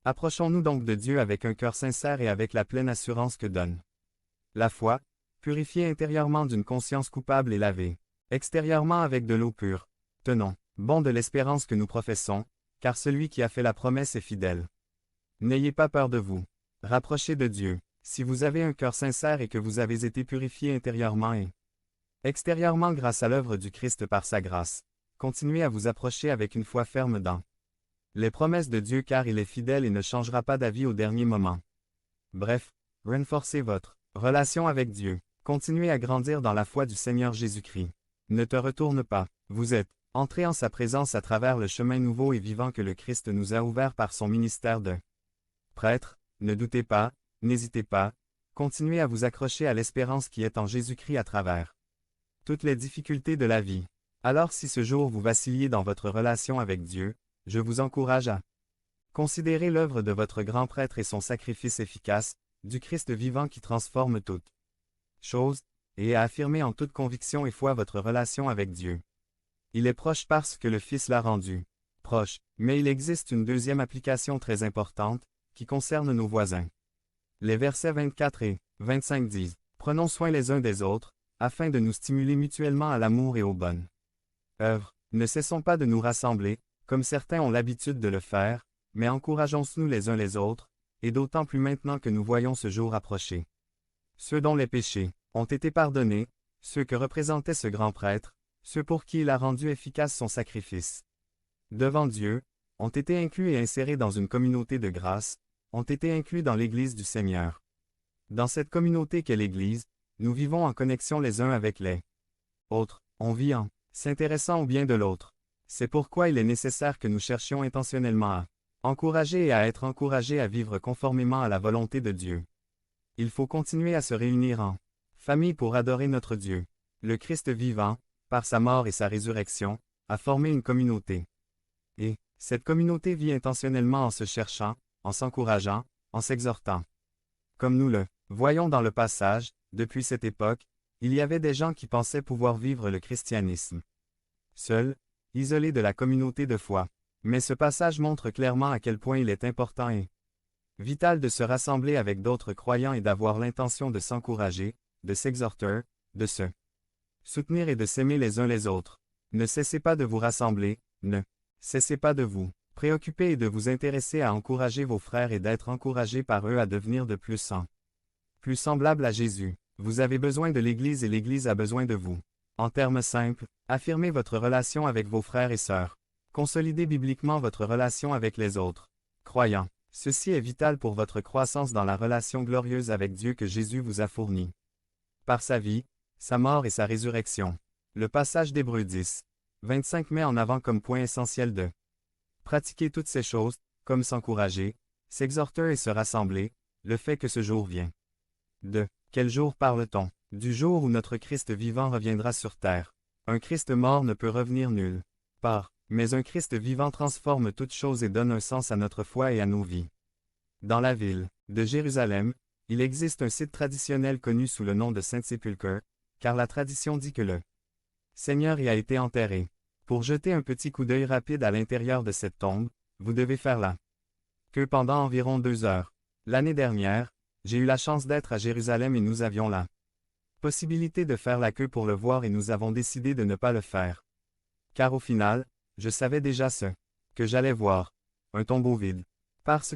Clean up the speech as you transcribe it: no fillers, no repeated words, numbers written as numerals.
Approchons-nous donc de Dieu avec un cœur sincère et avec la pleine assurance que donne la foi, purifiée intérieurement d'une conscience coupable et lavée, extérieurement avec de l'eau pure. Tenons bon de l'espérance que nous professons, car celui qui a fait la promesse est fidèle. N'ayez pas peur de vous. Rapprochez de Dieu, si vous avez un cœur sincère et que vous avez été purifié intérieurement et extérieurement grâce à l'œuvre du Christ par sa grâce. Continuez à vous approcher avec une foi ferme dans les promesses de Dieu car il est fidèle et ne changera pas d'avis au dernier moment. Bref, renforcez votre relation avec Dieu. Continuez à grandir dans la foi du Seigneur Jésus-Christ. Ne te retourne pas. Vous êtes entrés en sa présence à travers le chemin nouveau et vivant que le Christ nous a ouvert par son ministère de prêtre. Ne doutez pas, n'hésitez pas, continuez à vous accrocher à l'espérance qui est en Jésus-Christ à travers toutes les difficultés de la vie. Alors si ce jour vous vacilliez dans votre relation avec Dieu, je vous encourage à considérer l'œuvre de votre grand prêtre et son sacrifice efficace, du Christ vivant qui transforme toutes choses, et à affirmer en toute conviction et foi votre relation avec Dieu. Il est proche parce que le Fils l'a rendu proche, mais il existe une deuxième application très importante, qui concerne nos voisins. Les versets 24 et 25 disent « Prenons soin les uns des autres, afin de nous stimuler mutuellement à l'amour et aux bonnes œuvres. Ne cessons pas de nous rassembler, comme certains ont l'habitude de le faire, mais encourageons-nous les uns les autres, et d'autant plus maintenant que nous voyons ce jour approcher. Ceux dont les péchés ont été pardonnés, ceux que représentait ce grand prêtre, ceux pour qui il a rendu efficace son sacrifice, devant Dieu, ont été inclus et insérés dans une communauté de grâce, ont été inclus dans l'Église du Seigneur. Dans cette communauté qu'est l'Église, nous vivons en connexion les uns avec les autres, on vit en s'intéressant au bien de l'autre. C'est pourquoi il est nécessaire que nous cherchions intentionnellement à encourager et à être encouragés à vivre conformément à la volonté de Dieu. Il faut continuer à se réunir en famille pour adorer notre Dieu. Le Christ vivant, par sa mort et sa résurrection, a formé une communauté. Et cette communauté vit intentionnellement en se cherchant, en s'encourageant, en s'exhortant. Comme nous le voyons dans le passage, depuis cette époque, il y avait des gens qui pensaient pouvoir vivre le christianisme seuls, isolés de la communauté de foi. Mais ce passage montre clairement à quel point il est important et vital de se rassembler avec d'autres croyants et d'avoir l'intention de s'encourager, de s'exhorter, de se soutenir et de s'aimer les uns les autres. Ne cessez pas de vous rassembler, ne cessez pas de vous préoccuper et de vous intéresser à encourager vos frères et d'être encouragés par eux à devenir de plus semblables à Jésus. Vous avez besoin de l'Église et l'Église a besoin de vous. En termes simples, affirmez votre relation avec vos frères et sœurs. Consolidez bibliquement votre relation avec les autres croyants. Ceci est vital pour votre croissance dans la relation glorieuse avec Dieu que Jésus vous a fournie par sa vie, sa mort et sa résurrection. Le passage d'Hébreux 10, 25 met en avant comme point essentiel de pratiquer toutes ces choses, comme s'encourager, s'exhorter et se rassembler, le fait que ce jour vient. De quel jour parle-t-on? Du jour où notre Christ vivant reviendra sur terre. Un Christ mort ne peut revenir nulle part, mais un Christ vivant transforme toutes choses et donne un sens à notre foi et à nos vies. Dans la ville de Jérusalem, il existe un site traditionnel connu sous le nom de Saint-Sépulcre, car la tradition dit que le Seigneur y a été enterré. Pour jeter un petit coup d'œil rapide à l'intérieur de cette tombe, vous devez faire la queue pendant environ 2 heures. L'année dernière, j'ai eu la chance d'être à Jérusalem et nous avions la possibilité de faire la queue pour le voir et nous avons décidé de ne pas le faire. Car au final, je savais déjà ce que j'allais voir, un tombeau vide. Parce que